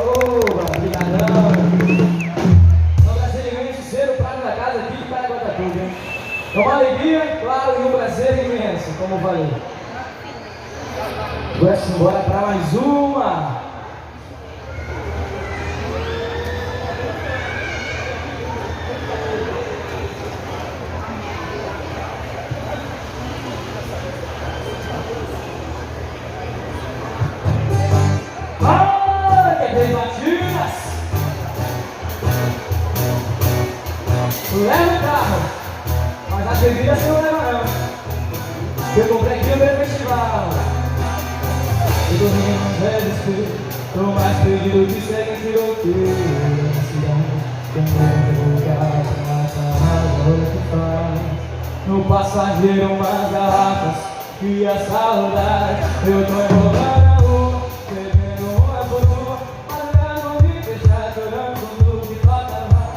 Obrigadão. É um prazer imenso ser o prato da casa aqui de Caraguatatuba, hein? É uma alegria, claro, e um prazer imenso, como eu falei. Vamos embora para mais uma. Leva o carro, mas a bebida você não leva não. Eu comprei aqui no meu festival. Eu dormi num velho espelho, tô mais perdido que segue que louqueiro. Na cidade, comprei um lugar, uma hora que faz. No passageiro umas garrafas e a saudade. Eu tô enrolando a rua, bebendo uma por uma, mas eu não me deixar chorando quando que toca mais.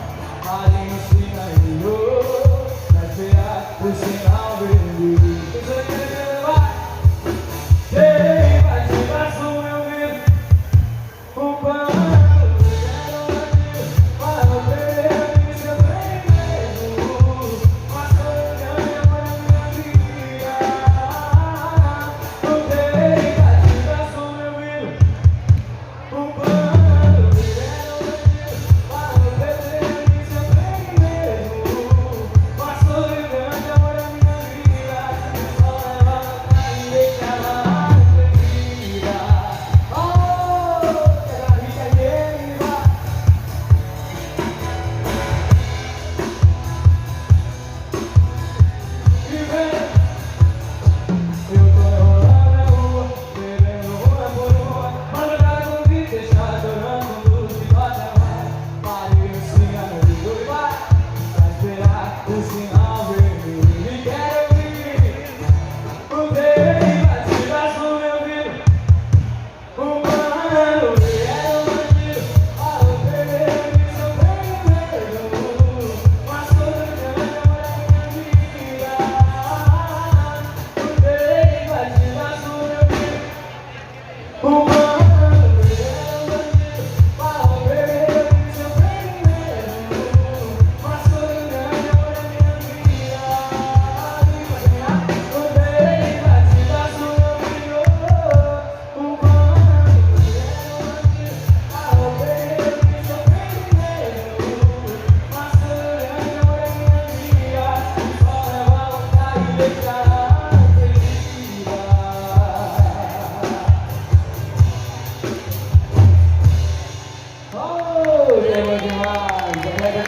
Ali no o sinal vermelho. Quem vai te dar som meu ouvido? O pano para o bem, seu bem mesmo. Mas eu lembro da minha vida. Quem vai te dar som meu ouvido? O pano para o bem, seu bem mesmo. Mas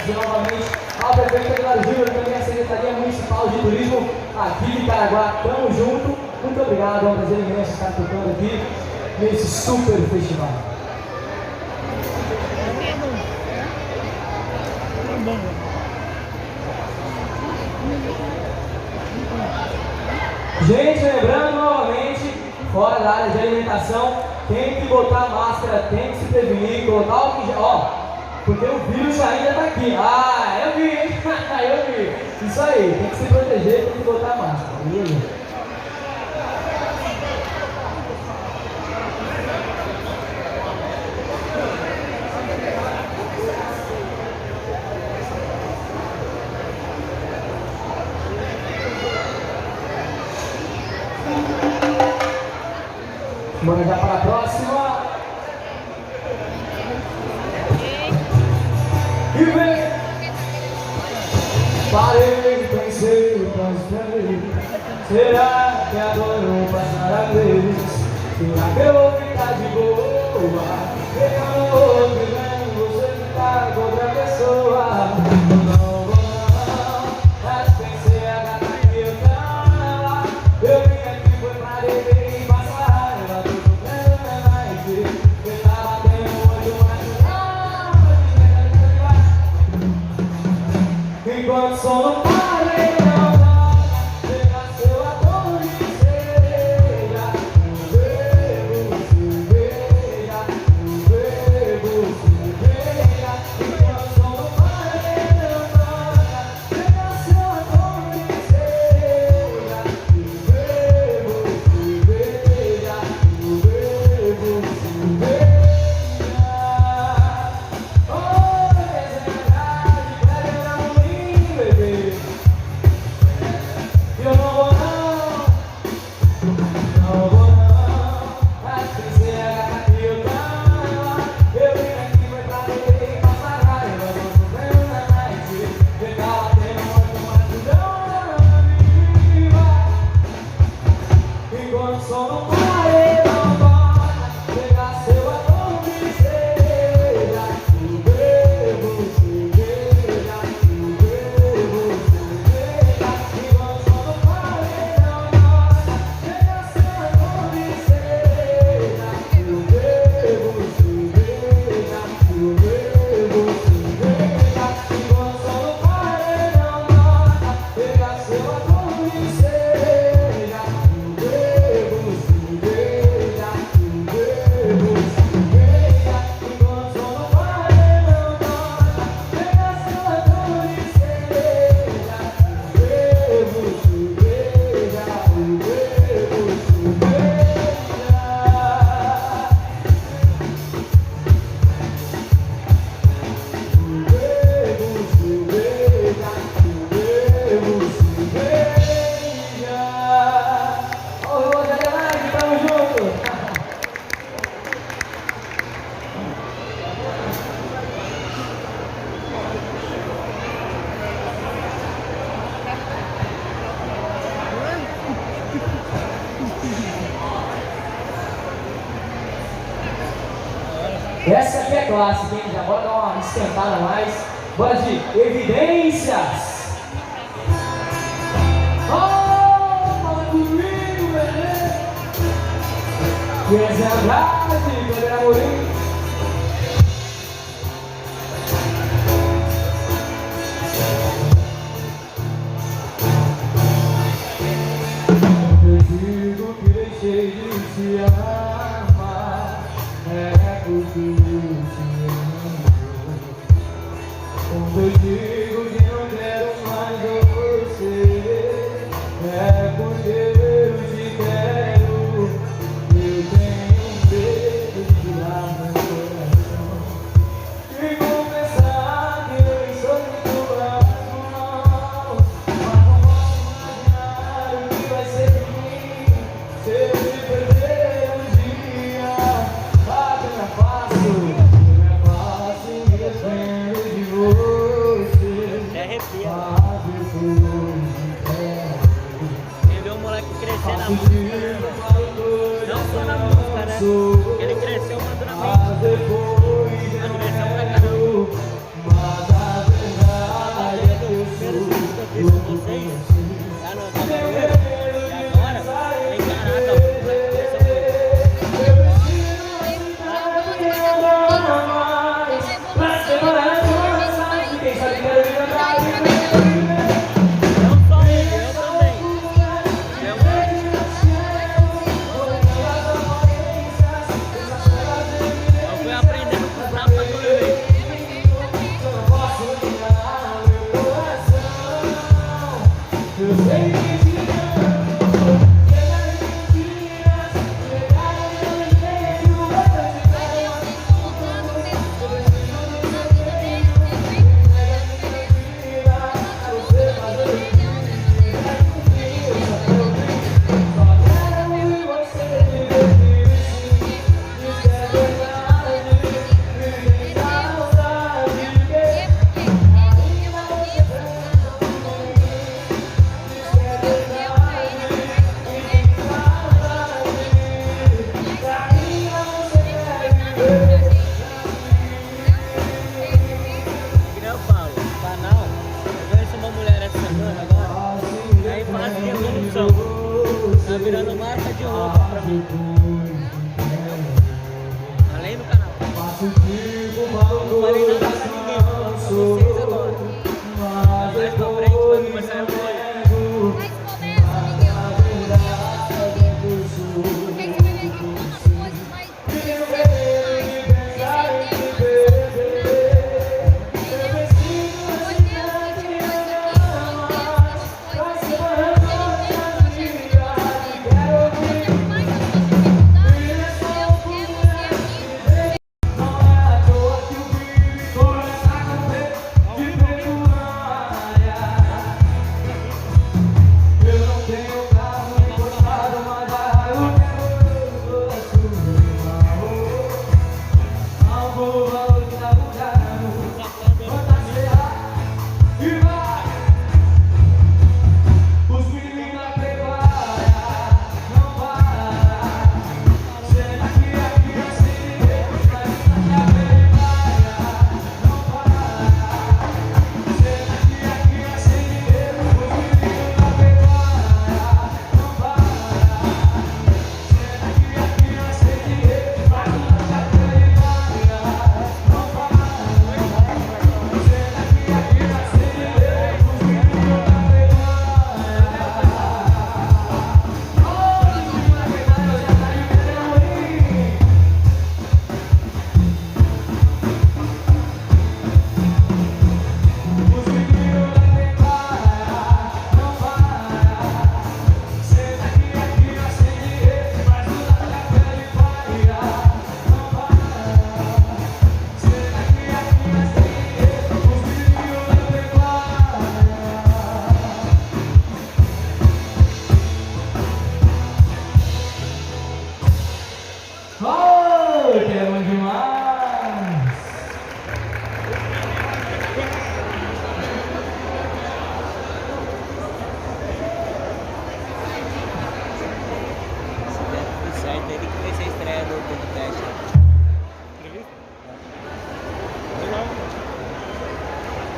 novamente ao prefeito Eduardo Júnior e também a Secretaria Municipal de Turismo aqui de Caraguá. Tamo junto, muito obrigado, é um prazer imenso estar tocando aqui nesse super festival. Gente, lembrando novamente, fora da área de alimentação, tem que botar máscara, tem que se prevenir, colocar o que já, ó. Porque o vírus ainda tá aqui. Ah, eu vi, hein? Eu vi. Isso aí, tem que se proteger, tem que botar a máscara, beleza? Bora já para a próxima. E vem! Parei, pensei, transferi. Será que agora eu vou passar a vez? Será que eu vou ficar de boa? Pegando outro e vendo você ficar com outra pessoa. Não vou não, mas pensei a gata que eu tava. Eu vim aqui foi pra beber e passar raiva. Tô sofrendo mais de eu tava tendo olho mais enquanto o som não para e não dá, chega seu ator de cerveja. Eu bebo cerveja. Enquanto o som não para e não dá, chega seu ator de cerveja. Eu bebo cerveja. Essa aqui é clássica, hein? Já bora dar uma esquentada a mais. Bora de Evidências. Fala comigo, bebê. Que essa é a verdade, quando era morir. Eu digo que deixei de te amar, é porque eu te amo. Quando eu digo que não quero mais você, é porque eu te quero. Eu tenho medo de tirar meu coração e confessar que eu sou muito bravo. Mas não posso imaginar o que vai ser de mim se eu te perder um dia. Ah, que não é fácil, não é fácil, me defendo de você. Arrepia. Mas depois me quero. Ele vê o moleque crescer na música, não só na música, né? Ele cresceu maduramente. Amadureceu pra caramba. Aí no primeiro vídeo que eu fiz com vocês, já não tava vendo. E agora, tem caraca, o moleque cresceu não só ele, eu também. Eu fui aprendendo com o tapa que eu levei. Eu sei que te amo, chegar em dias, chegar em jeito, eu te quero. Você fazer o que eu só quero ouvir você divertir. Isso é verdade, me dá saudade. Que nem eu falo, o canal, eu conheci uma mulher essa semana agora, aí faz de evolução, tá virando marca de roupa pra mim, além do canal. Não falei nada pra ninguém, falando pra vocês agora. Mais pra frente vai começar a evoluir. Não é à toa que o brilho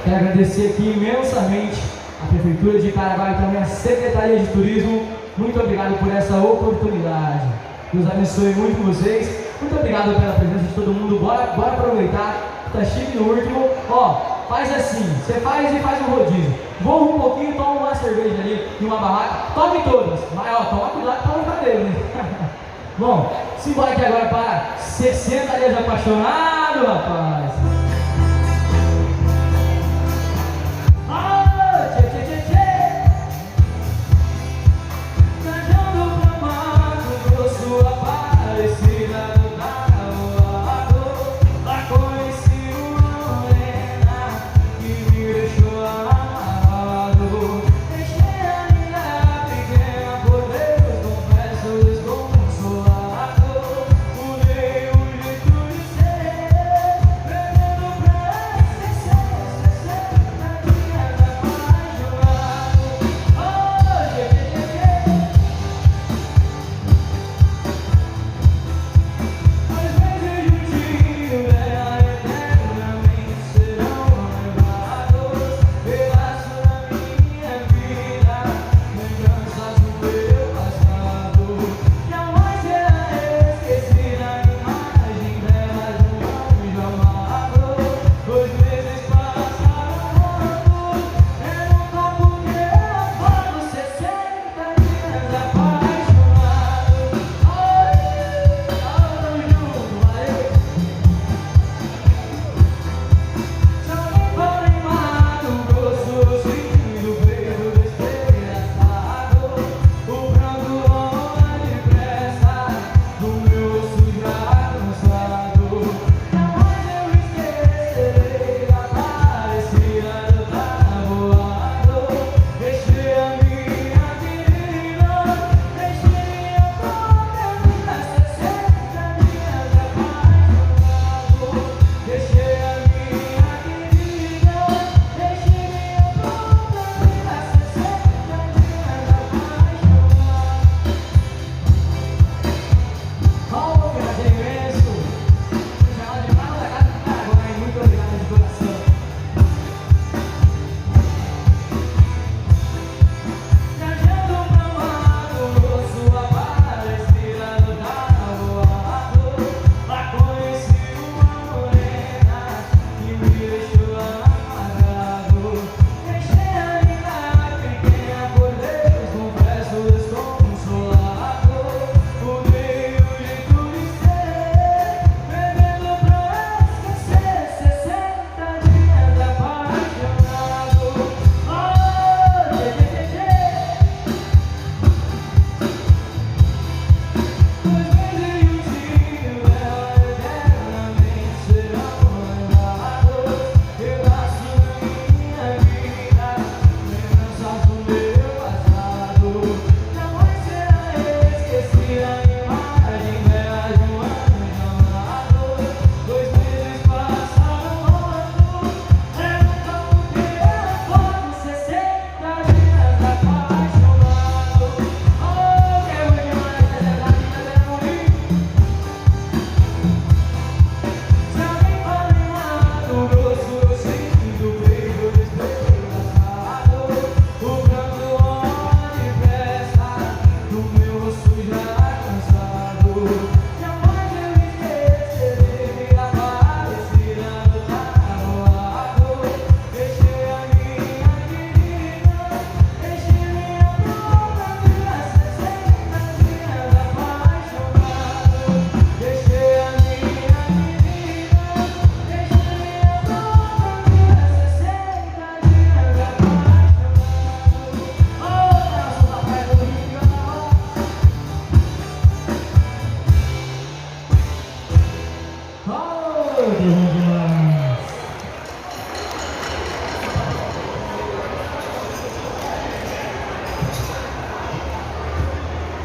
Quero agradecer aqui imensamente a Prefeitura de Caraguá e também a Secretaria de Turismo. Muito obrigado por essa oportunidade. Deus abençoe muito vocês. Muito obrigado pela presença de todo mundo. Bora aproveitar. Tá chique no último. Ó, faz assim. Você faz e faz um rodízio. Borra um pouquinho, toma uma cerveja ali em uma barraca. Tome todas. Mas ó, toma cuidado para não cabelo, né? Bom, simbora aqui agora para 60 dias apaixonado, rapaz.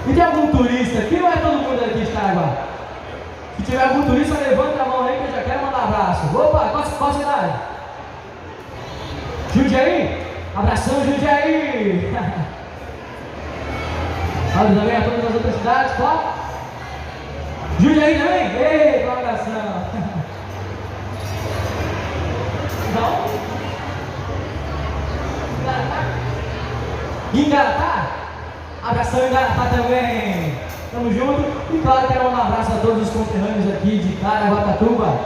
E tem algum turista aqui ou é todo mundo aqui de Caraguá? Se tiver algum turista, levanta a mão aí que eu já quero mandar abraço. Opa, qual cidade? Jundiaí? Abração, Jundiaí! Olha também a todas as outras cidades, qual? Jundiaí também? Ei, um abração! Não? Engaratá, abração Engaratá também. Tamo junto. E claro, quero um abraço a todos os conterrâneos aqui de Caraguatatuba.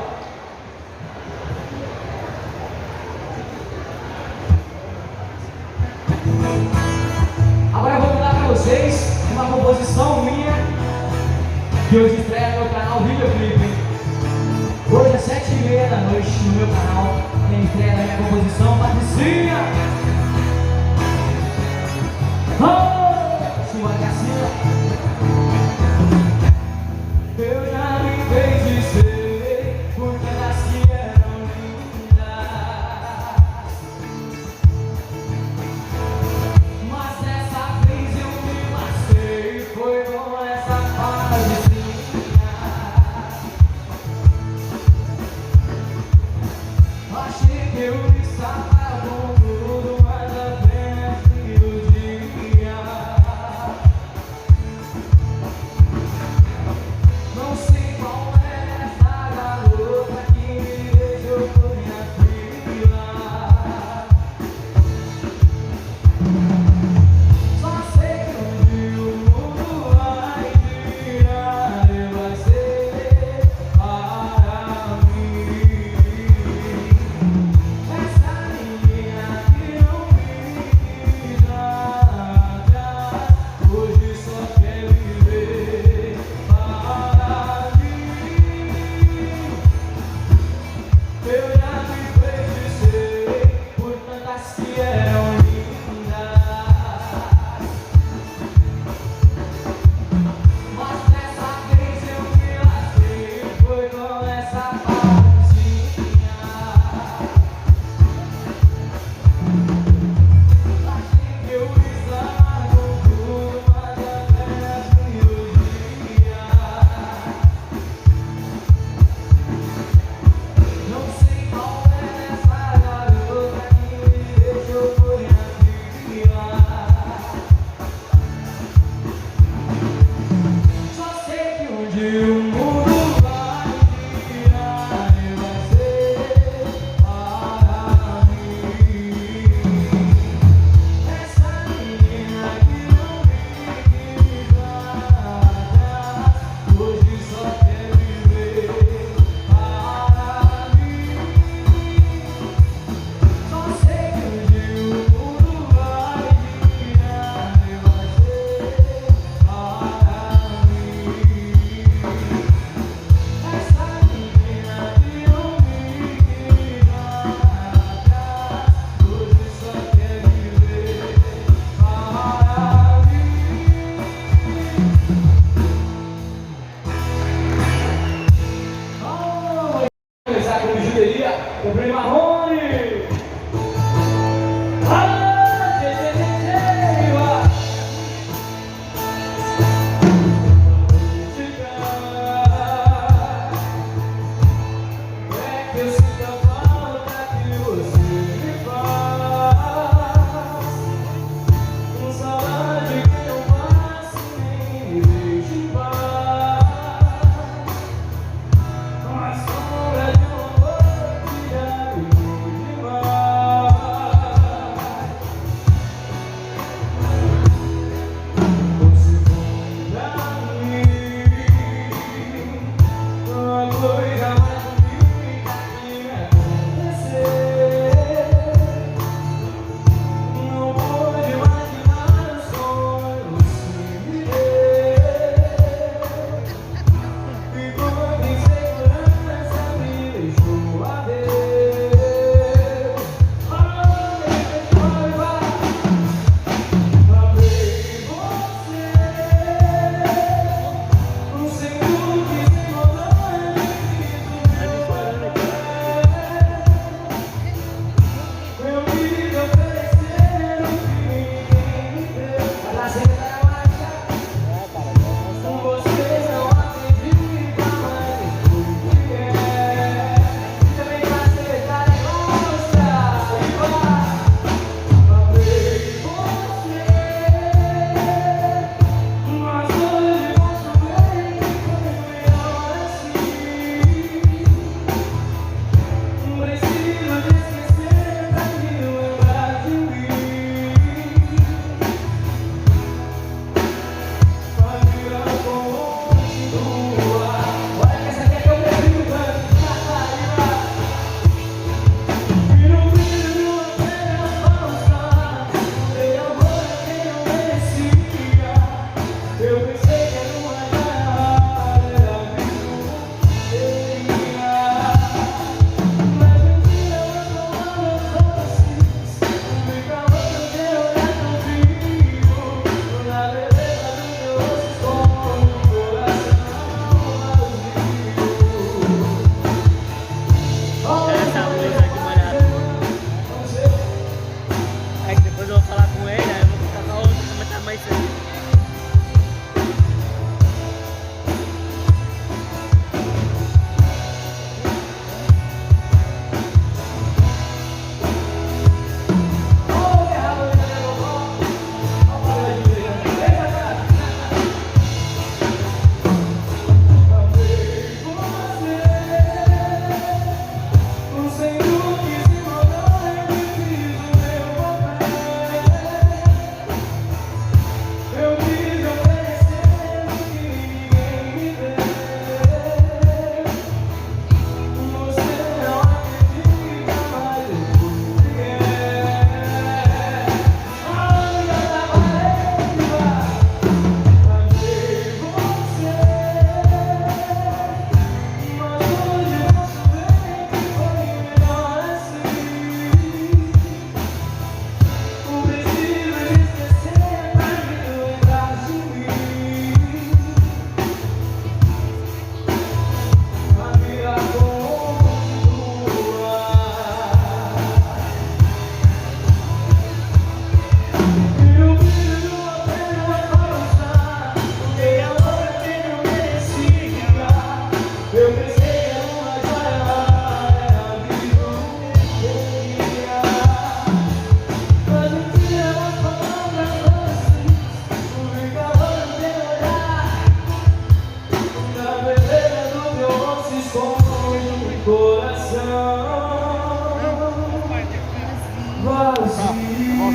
Agora eu vou contar pra vocês uma composição minha que hoje estreia no meu canal Videoclipe. Hoje às 7h30 da noite no meu canal tem estreia da minha composição Patricinha. Oh, sua gracinha. Eu já me enfeitiçei porque elas que eram lindas, mas dessa vez eu me lasquei, foi com essa fasezinha. Achei que eu estava com tudo, mas apenas frio dia. Não sei qual é essa garota que me deixou por minha fila. Só sei que um dia o mundo vai girar e vai ser para mim. Essa menina que não me quis atrás, hoje só quer viver para mim. Eu já me enfeitiçei por tantas que eram lindas, mas dessa vez eu me lasquei, foi com essa partezinha. Achei que eu estava com tudo, mas apenas frio dia. Não sei qual é essa garota que me deixou por minha fila. Só sei que um dia o mundo vai girar e vai ser para mim. Essa menina que não me quis atrás, hoje só quer viver para mim. Só sei que um dia o mundo vai girar e vai ser para mim. Essa menina que não me quis atrás, hoje só quer viver para mim. Vamos começar com bijuteria, comprei Marrone. Ah, tchê, tchê, tchê, tchê, vai. É que eu sinto a falta que você me faz, com saudade que não passe nem me deixe em paz. A sombra de um amor que já me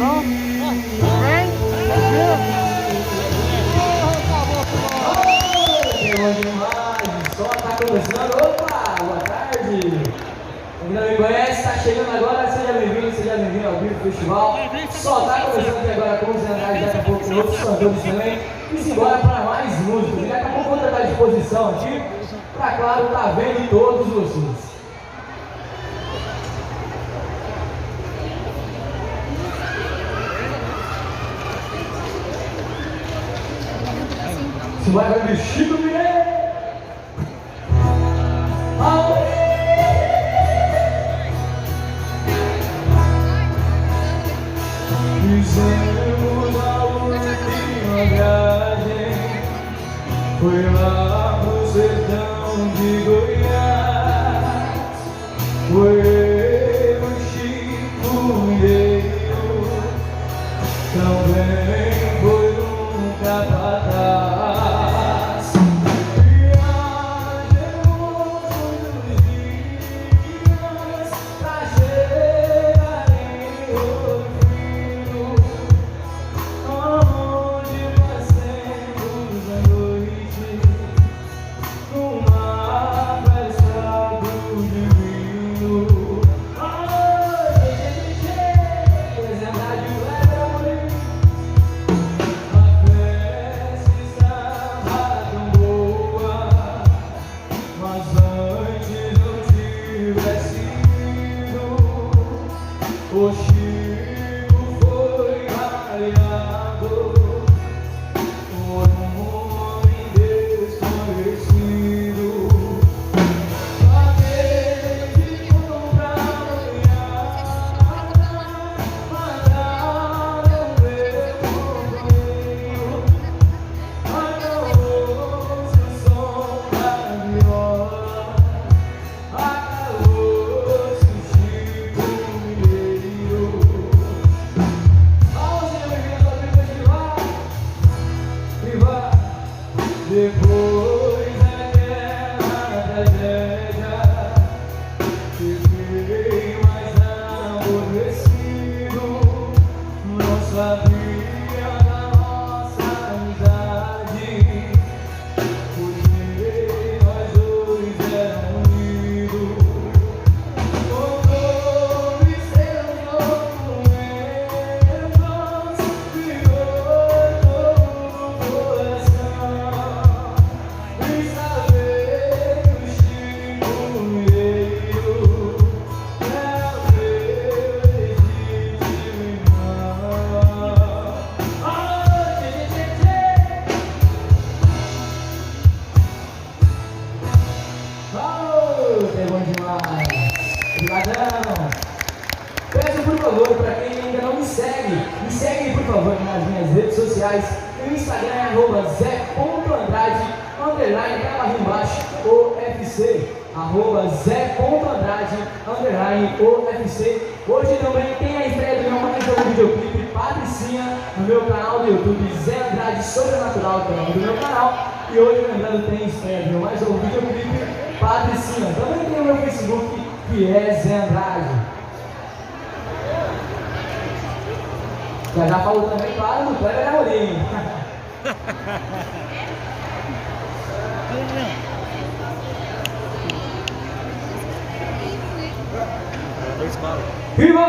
bom? Vem? Bom demais, só tá começando. Opa, boa tarde. Quem não me conhece, tá chegando agora, seja bem-vindo ao Vivo Festival. Só tá começando aqui agora com os Andrade, daqui a pouco com outros cantores também. E simbora para mais músicas. Daqui a pouco vou estar à disposição aqui, pra claro, tá vendo todos vocês. Simbora para o Chico Mineiro. Fizemos a última viagem, foi lá no sertão de Goiás. Foi eu, o Chico Mineiro, também foi um capataz. O Chico foi baleado por um homem desconhecido. Acabei de comprar mandaram meu companheiro, acalou-se o som da viola, acalou-se o Chico Mineiro. Depois daquela tragédia, fiquei mais aborrecido. Não sabia da nossa amizade, porque nós dois éramos unidos. Contou de seus documentos, virou todo o coração. É bom demais. Obrigadão. Peço por favor, para quem ainda não me segue por favor nas minhas redes sociais. O Instagram é @zé.andrade, underline, pra barra embaixo, OFC. @zé.andrade, underline, OFC. Hoje também tem a estreia do meu mais novo videoclipe, Patricinha, no meu canal do YouTube, Zé Andrade Sobrenatural, que é o nome do meu canal. E hoje, lembrando, tem a estreia do meu mais novo videoclipe, Patricinha. Também tem o meu Facebook, que é Zé Andrade. Já falou também, claro, do Kleber Amorim. Viva!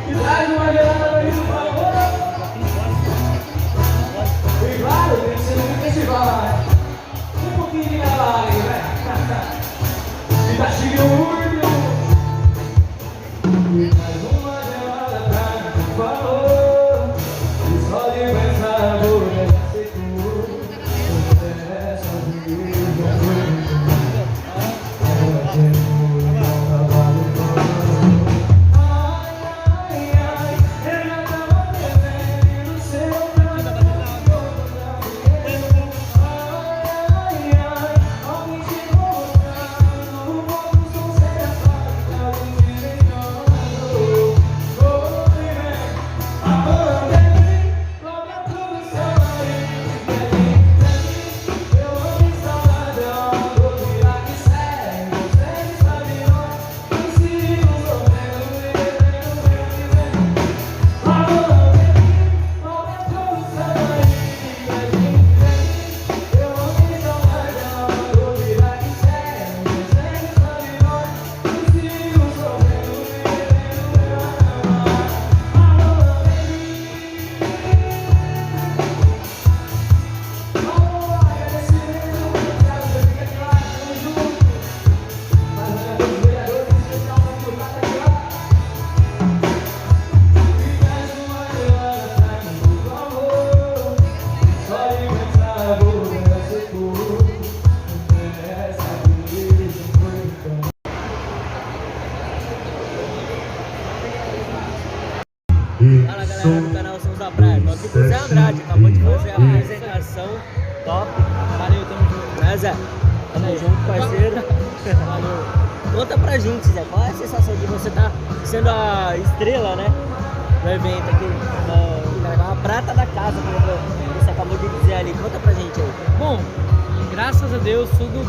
E traz uma gelada pra mim, por favor. E claro, tem que ser no festival, né? Um pouquinho de cavalo, né? E tá chegando. E traz uma gelada pra mim, por favor. E só de pensar, vou deixar ser tudo. É só de galera do canal Sons da Praia. Tô aqui com o Zé Andrade, acabou de fazer a apresentação top. Valeu, tamo junto. Né, Zé? Tamo junto, parceiro. Valeu. Conta pra gente, Zé, qual é a sensação de você estar sendo a estrela, né, do evento aqui, a prata da casa, como você acabou de dizer ali. Conta pra gente aí. Bom, graças a Deus, tudo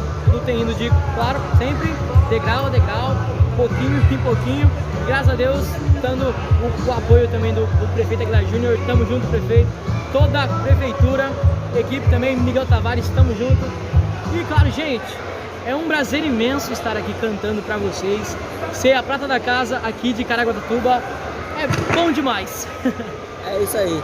tem indo de, claro, sempre degrau a degrau, pouquinho em pouquinho. Graças a Deus, dando o apoio também do prefeito Aguilar Júnior. Tamo junto, prefeito. Toda a prefeitura, equipe também, Miguel Tavares, tamo junto. E claro, gente, é um prazer imenso estar aqui cantando pra vocês. Ser a prata da casa aqui de Caraguatatuba é bom demais. É isso aí.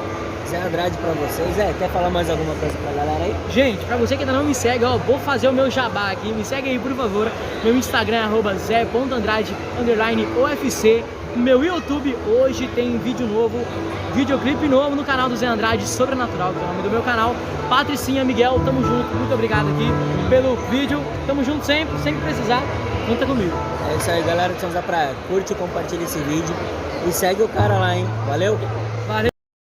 Zé Andrade pra vocês. Zé, quer falar mais alguma coisa pra galera aí? Gente, pra você que ainda não me segue, ó, vou fazer o meu jabá aqui. Me segue aí, por favor. Meu Instagram é @zé.andrade_UFC. Meu YouTube hoje tem vídeo novo, videoclipe novo no canal do Zé Andrade, Sobrenatural, que é o nome do meu canal. Patricinha, Miguel, tamo junto. Muito obrigado aqui pelo vídeo. Tamo junto sempre precisar, conta comigo. É isso aí, galera de Sons da Praia. Curte e compartilha esse vídeo. E segue o cara lá, hein? Valeu?